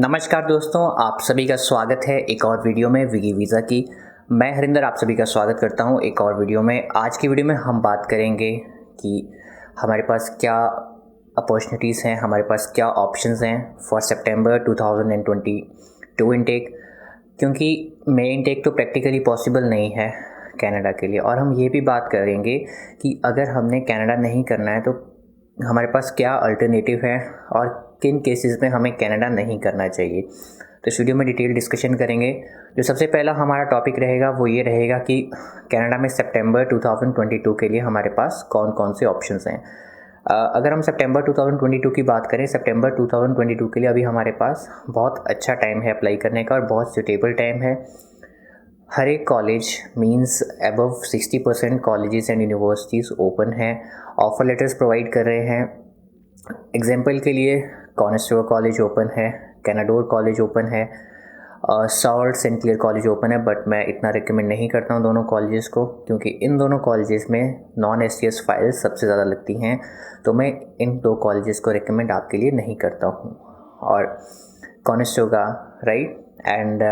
नमस्कार दोस्तों, आप सभी का स्वागत है एक और वीडियो में विगी वीज़ा की। मैं हरिंदर आप सभी का स्वागत करता हूं एक और वीडियो में। आज की वीडियो में हम बात करेंगे कि हमारे पास क्या अपॉर्चुनिटीज़ हैं, हमारे पास क्या ऑप्शंस हैं फॉर सितंबर 2022 इनटेक। क्योंकि मई इनटेक तो प्रैक्टिकली पॉसिबल नहीं है कनाडा के लिए, और हम ये भी बात करेंगे कि अगर हमने कनाडा नहीं करना है तो हमारे पास क्या अल्टरनेटिव है और किन केसेस में हमें कनाडा नहीं करना चाहिए। तो इस वीडियो में डिटेल डिस्कशन करेंगे। जो सबसे पहला हमारा टॉपिक रहेगा वो ये रहेगा कि कनाडा में सितंबर 2022 के लिए हमारे पास कौन कौन से ऑप्शंस हैं। अगर हम सितंबर 2022 की बात करें, सितंबर 2022 के लिए अभी हमारे पास बहुत अच्छा टाइम है अप्लाई करने का और बहुत सूटेबल टाइम है। हर एक college means above 60% colleges and universities open हैं, ऑफ़र लेटर्स प्रोवाइड कर रहे हैं। एग्जांपल के लिए कॉर्नेस्टोवा कॉलेज ओपन है, कैनाडोर कॉलेज ओपन है, Sault Saint Clair college open है। बट मैं इतना रिकमेंड नहीं करता हूँ दोनों कॉलेजेस को, क्योंकि इन दोनों कॉलेजेस में नॉन एसटीएस फाइल्स सबसे ज़्यादा लगती हैं। तो मैं इन दो कॉलेजेस को रिकमेंड आपके लिए नहीं करता हूँ। और Conestoga right and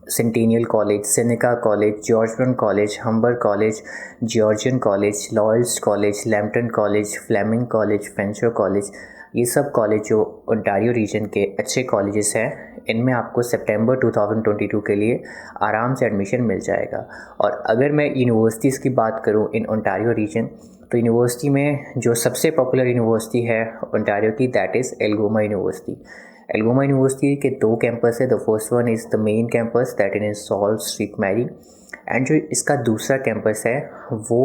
Centennial college, Seneca college, Georgetown college, Humber college, Georgian college, Loyalist college, Lambton college, Fleming college, Fanshawe college, ये सब कॉलेज जो ओंटारियो रीजन के अच्छे कॉलेजेस हैं, इनमें आपको सितंबर 2022 के लिए आराम से एडमिशन मिल जाएगा। और अगर मैं यूनिवर्सिटीज़ की बात करूं इन ओंटारियो रीजन, तो यूनिवर्सिटी में जो सबसे पॉपुलर यूनिवर्सिटी है ओंटारियो की, that is Algoma University. Algoma University के दो कैंपस है। The first one is the main campus that in Sault Street Marie, and जो इसका दूसरा कैंपस है वो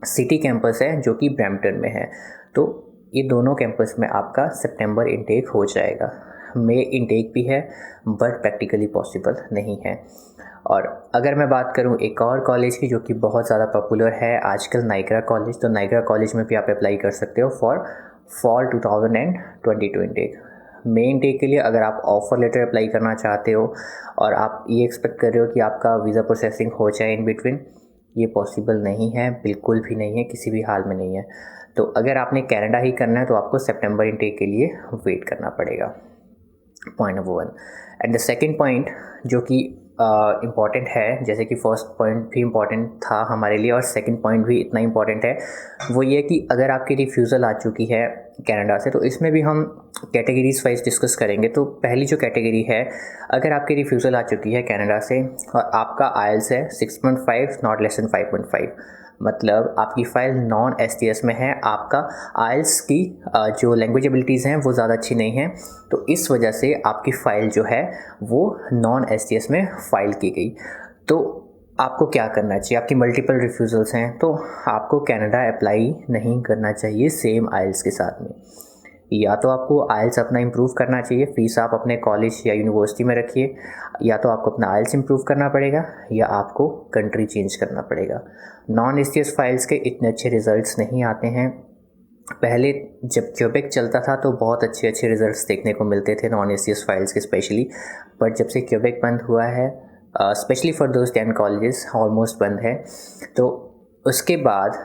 सिटी कैंपस है जो कि ब्रैम्पटन में है। तो ये दोनों कैंपस में आपका सितंबर इनटेक हो जाएगा। मई इनटेक भी है बट प्रैक्टिकली पॉसिबल नहीं है। और अगर मैं बात करूं एक और कॉलेज की जो कि बहुत ज़्यादा पॉपुलर है आजकल, नाइग्रा कॉलेज, तो नाइग्रा कॉलेज में भी आप अप्लाई कर सकते हो फॉर फॉल 2022 इनटेक। मई इनटेक के लिए अगर आप ऑफ़र लेटर अप्लाई करना चाहते हो और आप ये एक्सपेक्ट कर रहे हो कि आपका वीज़ा प्रोसेसिंग हो जाए इन बिटवीन, ये पॉसिबल नहीं है, बिल्कुल भी नहीं है, किसी भी हाल में नहीं है। तो अगर आपने कनाडा ही करना है तो आपको सितंबर इनटेक के लिए वेट करना पड़ेगा। Point number 1। And the second point जो कि इम्पॉर्टेंट है, जैसे कि फर्स्ट पॉइंट भी इम्पॉर्टेंट था हमारे लिए और सेकंड पॉइंट भी इतना इम्पॉर्टेंट है, वो ये कि अगर आपकी रिफ्यूज़ल आ चुकी है कनाडा से, तो इसमें भी हम कैटेगरीज वाइज डिस्कस करेंगे। तो पहली जो कैटेगरी है, अगर आपकी रिफ्यूज़ल आ चुकी है कनाडा से और आपका आइल्स है 6.5 नॉट लेस देन 5.5, मतलब आपकी फ़ाइल नॉन एसटीएस में है, आपका आइल्स की जो लैंग्वेज एबिलिटीज़ हैं वो ज़्यादा अच्छी नहीं हैं, तो इस वजह से आपकी फ़ाइल जो है वो नॉन एसटीएस में फ़ाइल की गई। तो आपको क्या करना चाहिए? आपकी मल्टीपल रिफ्यूज़ल्स हैं तो आपको कनाडा अप्लाई नहीं करना चाहिए सेम आइल्स के साथ में। या तो आपको आइल्स अपना इम्प्रूव करना चाहिए, फ़ीस आप अपने कॉलेज या यूनिवर्सिटी में रखिए, या तो आपको अपना आइल्स इम्प्रूव करना पड़ेगा या आपको कंट्री चेंज करना पड़ेगा। नॉन एसटीएस फाइल्स के इतने अच्छे रिज़ल्ट्स नहीं आते हैं। पहले जब क्यूबेक चलता था तो बहुत अच्छे अच्छे रिज़ल्ट्स देखने को मिलते थे नॉन एसटीएस फाइल्स के स्पेशली, बट जब से क्यूबेक बंद हुआ है, specially for those 10 colleges almost बंद है, तो उसके बाद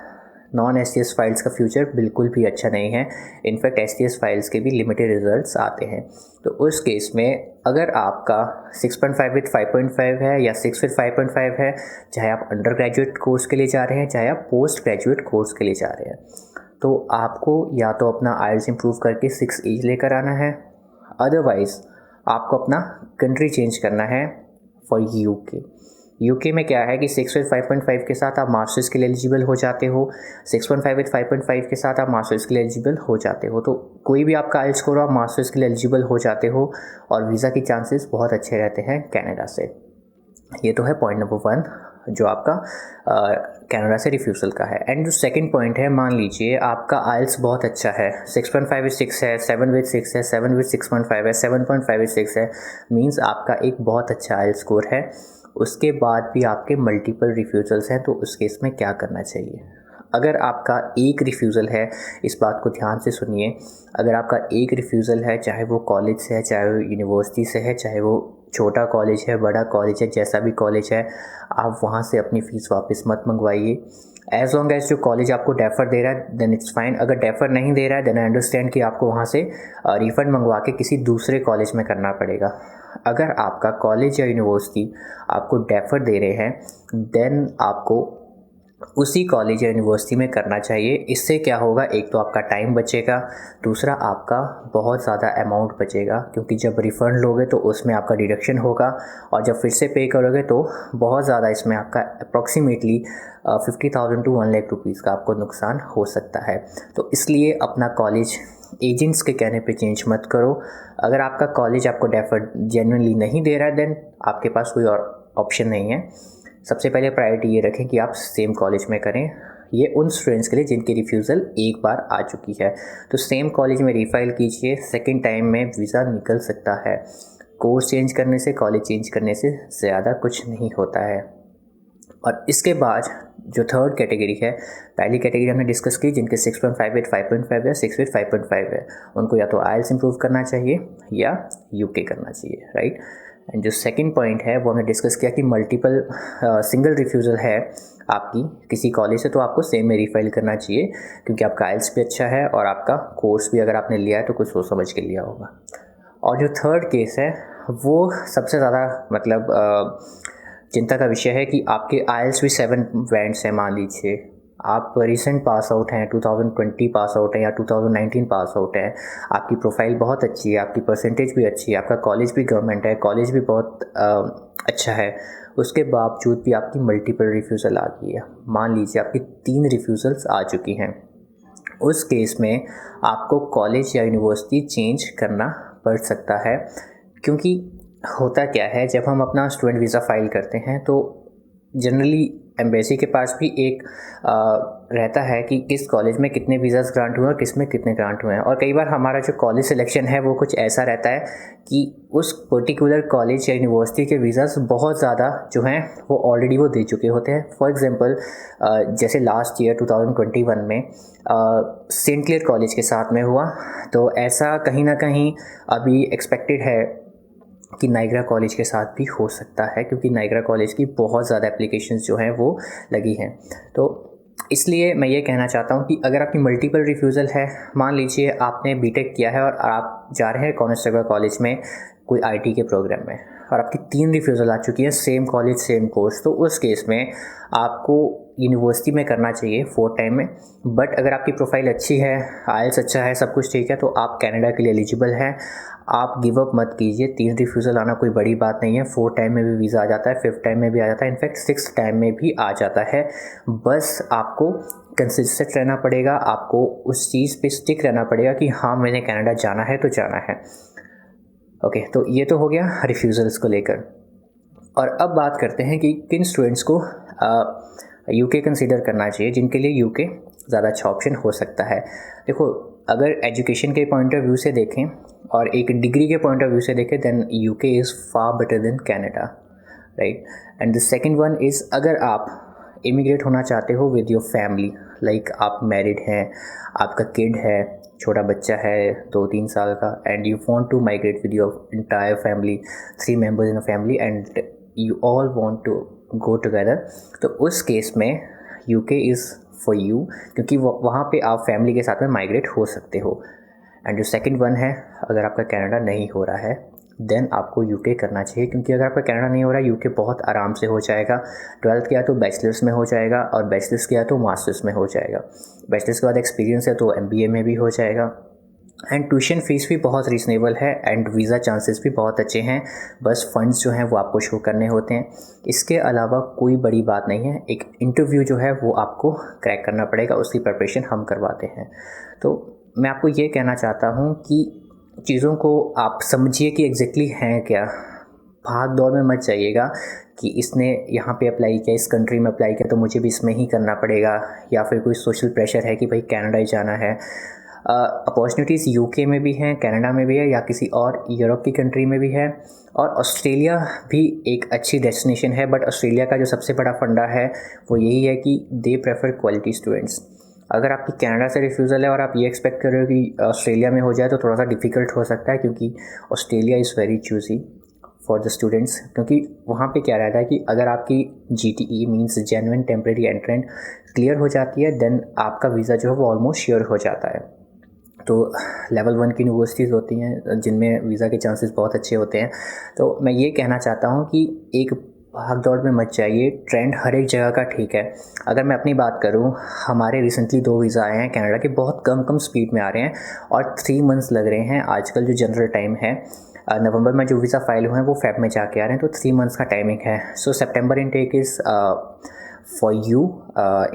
नॉन एसटीएस फाइल्स का फ्यूचर बिल्कुल भी अच्छा नहीं है। इनफैक्ट एसटीएस फाइल्स के भी लिमिटेड रिजल्ट्स आते हैं। तो उस केस में अगर आपका 6.5 विद 5.5 है या 6 विद 5.5 है, चाहे आप अंडर ग्रेजुएट कोर्स के लिए जा रहे हैं चाहे आप पोस्ट ग्रेजुएट कोर्स के लिए जा रहे हैं, तो आपको या तो अपना आइल्स इम्प्रूव करके 6 एज लेकर आना है, अदरवाइज़ आपको अपना कंट्री चेंज करना है फॉर यूके में क्या है कि 6 विद 5.5 के साथ आप मास्टर्स के लिए एलिजिबल हो जाते हो, 6.5 विद 5.5 के साथ आप मास्टर्स के लिए एलिजिबल हो जाते हो। तो कोई भी आपका आइल्स स्कोर आप मास्टर्स के लिए एलिजिबल हो जाते हो और वीज़ा की चांसेस बहुत अच्छे रहते हैं कनाडा से। ये तो है पॉइंट नंबर 1 जो आपका कनाडा से रिफ्यूज़ल का है। एंड जो सेकंड पॉइंट है, मान लीजिए आपका आइल्स बहुत अच्छा है, 6.5 विद 6 है, 7 विद 6 है, 7 विद 6.5 है, 7.5 विद 6 है, मीन्स आपका एक बहुत अच्छा आइल्स स्कोर है। उसके बाद भी आपके मल्टीपल रिफ्यूज़ल्स हैं, तो उस केस में क्या करना चाहिए? अगर आपका एक रिफ्यूज़ल है, इस बात को ध्यान से सुनिए, अगर आपका एक रिफ्यूज़ल है, चाहे वो कॉलेज से है, चाहे वो यूनिवर्सिटी से है, चाहे वो छोटा कॉलेज है, बड़ा कॉलेज है, जैसा भी कॉलेज है, आप वहाँ से अपनी फ़ीस वापस मत मंगवाइए। एज लॉन्ग एज जो कॉलेज आपको डेफर दे रहा है देन इट्स फाइन। अगर डेफर नहीं दे रहा है देन आई अंडरस्टैंड कि आपको वहाँ से रिफ़ंड मंगवा के किसी दूसरे कॉलेज में करना पड़ेगा। अगर आपका कॉलेज या यूनिवर्सिटी आपको डेफर दे रहे हैं देन आपको उसी कॉलेज या यूनिवर्सिटी में करना चाहिए। इससे क्या होगा, एक तो आपका टाइम बचेगा, दूसरा आपका बहुत ज़्यादा अमाउंट बचेगा, क्योंकि जब रिफ़ंड लोगे तो उसमें आपका डिडक्शन होगा और जब फिर से पे करोगे तो बहुत ज़्यादा इसमें आपका अप्रॉक्सीमेटली 50,000 to 1 लाख रुपीज़ का आपको नुकसान हो सकता है। तो इसलिए अपना कॉलेज एजेंट्स के कहने पे चेंज मत करो। अगर आपका कॉलेज आपको डेफर जेन्युइनली नहीं दे रहा है देन आपके पास कोई और ऑप्शन नहीं है। सबसे पहले प्रायोरिटी ये रखें कि आप सेम कॉलेज में करें। ये उन स्टूडेंट्स के लिए जिनकी रिफ्यूज़ल एक बार आ चुकी है, तो सेम कॉलेज में रीफाइल कीजिए। सेकंड टाइम में वीज़ा निकल सकता है। कोर्स चेंज करने से, कॉलेज चेंज करने से ज़्यादा कुछ नहीं होता है। और इसके बाद जो थर्ड कैटेगरी है, पहली कैटेगरी हमने डिस्कस की जिनके 6.58 5.5 या 6 5.5 है, उनको या तो आइल्स इंप्रूव करना चाहिए या यूके करना चाहिए, राइट। एंड जो सेकंड पॉइंट है वो हमने डिस्कस किया कि मल्टीपल सिंगल रिफ्यूज़ल है आपकी किसी कॉलेज से तो आपको सेम में रीफाइल करना चाहिए, क्योंकि आपका आइल्स भी अच्छा है और आपका कोर्स भी अगर आपने लिया है तो कुछ सोच समझ के लिया होगा। और जो थर्ड केस है वो सबसे ज़्यादा मतलब चिंता का विषय है कि आपके आइल्स भी 7 बैंड्स हैं। मान लीजिए आप रिसेंट पास आउट हैं, 2020 पास आउट हैं या 2019 पास आउट हैं, आपकी प्रोफाइल बहुत अच्छी है, आपकी परसेंटेज भी अच्छी है, आपका कॉलेज भी गवर्नमेंट है, कॉलेज भी बहुत अच्छा है, उसके बावजूद भी आपकी मल्टीपल रिफ्यूज़ल आ गई है। मान लीजिए आपकी 3 रिफ्यूज़ल्स आ चुकी हैं। उस केस में आपको कॉलेज या यूनिवर्सिटी चेंज करना पड़ सकता है, क्योंकि होता क्या है, जब हम अपना स्टूडेंट वीज़ा फ़ाइल करते हैं तो जनरली एम्बेसी के पास भी एक रहता है कि किस कॉलेज में कितने वीज़ास ग्रांट हुए और किस में कितने ग्रांट हुए हैं। और कई बार हमारा जो कॉलेज सिलेक्शन है वो कुछ ऐसा रहता है कि उस पर्टिकुलर कॉलेज या यूनिवर्सिटी के वीज़ास बहुत ज़्यादा जो हैं वो ऑलरेडी वो दे चुके होते हैं। फॉर एग्जांपल जैसे लास्ट ईयर 2021 में सेंट क्लेयर कॉलेज के साथ में हुआ, तो ऐसा कहीं ना कहीं अभी एक्सपेक्टेड है कि नाइग्रा कॉलेज के साथ भी हो सकता है, क्योंकि नाइग्रा कॉलेज की बहुत ज़्यादा एप्लीकेशंस जो हैं वो लगी हैं। तो इसलिए मैं ये कहना चाहता हूँ कि अगर आपकी मल्टीपल रिफ्यूज़ल है, मान लीजिए आपने बीटेक किया है और आप जा रहे हैं कॉन्स्टेबल कॉलेज में कोई आईटी के प्रोग्राम में और आपकी 3 रिफ्यूज़ल आ चुकी है, सेम कॉलेज सेम कोर्स, तो उस केस में आपको यूनिवर्सिटी में करना चाहिए 4 टाइम में। बट अगर आपकी प्रोफाइल अच्छी है, आइल्स अच्छा है, सब कुछ ठीक है, तो आप कनाडा के लिए एलिजिबल हैं। आप गिव अप मत कीजिए। 3 रिफ्यूज़ल आना कोई बड़ी बात नहीं है। 4 टाइम में भी वीज़ा आ जाता है, 5th टाइम में भी आ जाता है, इनफैक्ट 6th टाइम में भी आ जाता है। बस आपको कंसिस्टेंट रहना पड़ेगा, आपको उस चीज़ पे स्टिक रहना पड़ेगा कि हाँ मैंने कनाडा जाना है तो जाना है। ओके, तो ये तो हो गया रिफ्यूज़ल्स को लेकर। और अब बात करते हैं कि किन स्टूडेंट्स को यूके कंसीडर करना चाहिए, जिनके लिए यूके ज़्यादा अच्छा ऑप्शन हो सकता है। देखो, अगर एजुकेशन के पॉइंट ऑफ व्यू से देखें और एक डिग्री के पॉइंट ऑफ व्यू से देखें then UK is far better than Canada, right. And the second one is, अगर आप इमिग्रेट होना चाहते हो विद योर फैमिली, लाइक आप मैरिड हैं, आपका किड है, छोटा बच्चा है 2-3 साल का, and you want to migrate with your entire family, 3 members in a family, and you all want to go together, तो उस केस में यूके इज़ फॉर यू, क्योंकि वहाँ पे आप फैमिली के साथ में माइग्रेट हो सकते हो। एंड जो सेकंड वन है, अगर आपका कनाडा नहीं हो रहा है देन आपको यूके करना चाहिए, क्योंकि अगर आपका कनाडा नहीं हो रहा है यूके बहुत आराम से हो जाएगा। 12th किया तो बैचलर्स में हो जाएगा और बैचलर्स किया तो मास्टर्स में हो जाएगा। बैचलर्स के बाद एक्सपीरियंस है तो MBA में भी हो जाएगा। एंड ट्यूशन फ़ीस भी बहुत रीज़नेबल है एंड वीज़ा चांसेस भी बहुत अच्छे हैं। बस फंड्स जो हैं वो आपको शो करने होते हैं। इसके अलावा कोई बड़ी बात नहीं है। एक इंटरव्यू जो है वो आपको क्रैक करना पड़ेगा, उसकी प्रिपरेशन हम करवाते हैं। तो मैं आपको ये कहना चाहता हूँ कि चीज़ों को आप समझिए कि एग्जैक्टली हैं क्या। भाग दौड़ में मत जाइएगा कि इसने यहाँ पे अप्लाई किया, इस कंट्री में अप्लाई किया तो मुझे भी इसमें ही करना पड़ेगा, या फिर कोई सोशल प्रेशर है कि भाई कनाडा ही जाना है। अपॉर्चुनिटीज़ यूके में भी हैं, कनाडा में भी है, या किसी और यूरोप की कंट्री में भी है, और ऑस्ट्रेलिया भी एक अच्छी डेस्टिनेशन है। बट ऑस्ट्रेलिया का जो सबसे बड़ा फंडा है वो यही है कि दे प्रेफर क्वालिटी स्टूडेंट्स। अगर आपकी कनाडा से रिफ्यूज़ल है और आप ये एक्सपेक्ट कर रहे हो कि ऑस्ट्रेलिया में हो जाए तो थोड़ा सा डिफ़िकल्ट हो सकता है, क्योंकि Australia is very choosy for the students, क्योंकि वहाँ पे क्या रहता है कि अगर आपकी GTE means genuine temporary एंट्रेंट clear हो जाती है देन आपका वीज़ा जो है वो ऑलमोस्ट श्योर हो जाता है। तो लेवल 1 की यूनिवर्सिटीज़ होती हैं जिनमें वीज़ा के चांसेस बहुत अच्छे होते हैं। तो मैं ये कहना चाहता हूँ कि एक भाग दौड़ में मत जाइए, ट्रेंड हर एक जगह का ठीक है। अगर मैं अपनी बात करूँ, हमारे रिसेंटली 2 वीज़ा आए हैं कनाडा के, बहुत कम स्पीड में आ रहे हैं और 3 मंथ्स लग रहे हैं। आजकल जो जनरल टाइम है, नवंबर में जो वीज़ा फाइल हुए हैं वो फेब में जाके आ रहे हैं, तो 3 मंथ्स का टाइमिंग है। So September intake is for you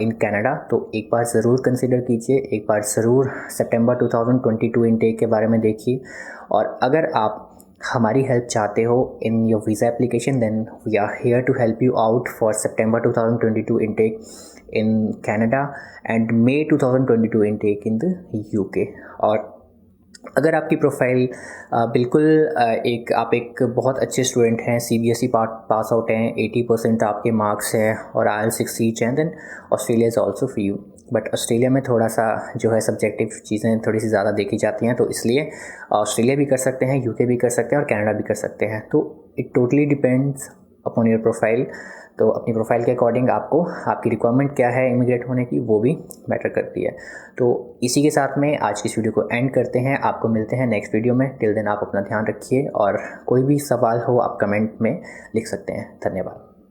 in Canada. तो एक बार ज़रूर कंसिडर कीजिए, एक बार ज़रूर सितंबर 2022 इनटेक के बारे में देखिए। और अगर आप हमारी हेल्प चाहते हो in your visa application then we are here to help you out for September 2022 intake in Canada and May 2022 intake in the UK। और अगर आपकी प्रोफाइल बिल्कुल आप एक बहुत अच्छे स्टूडेंट हैं, CBSE पास आउट हैं, 80% आपके मार्क्स हैं और IELTS 6 हैं, then Australia is also for you. But Australia में थोड़ा सा जो है सब्जेक्टिव चीज़ें थोड़ी सी ज़्यादा देखी जाती हैं, तो इसलिए ऑस्ट्रेलिया भी कर सकते हैं, UK भी कर सकते हैं और कनाडा भी कर सकते हैं। तो it totally depends upon your profile. तो अपनी प्रोफाइल के अकॉर्डिंग आपको आपकी रिक्वायरमेंट क्या है इमिग्रेट होने की, वो भी मैटर करती है। तो इसी के साथ में आज की इस वीडियो को एंड करते हैं। आपको मिलते हैं नेक्स्ट वीडियो में। टिल देन आप अपना ध्यान रखिए और कोई भी सवाल हो आप कमेंट में लिख सकते हैं। धन्यवाद।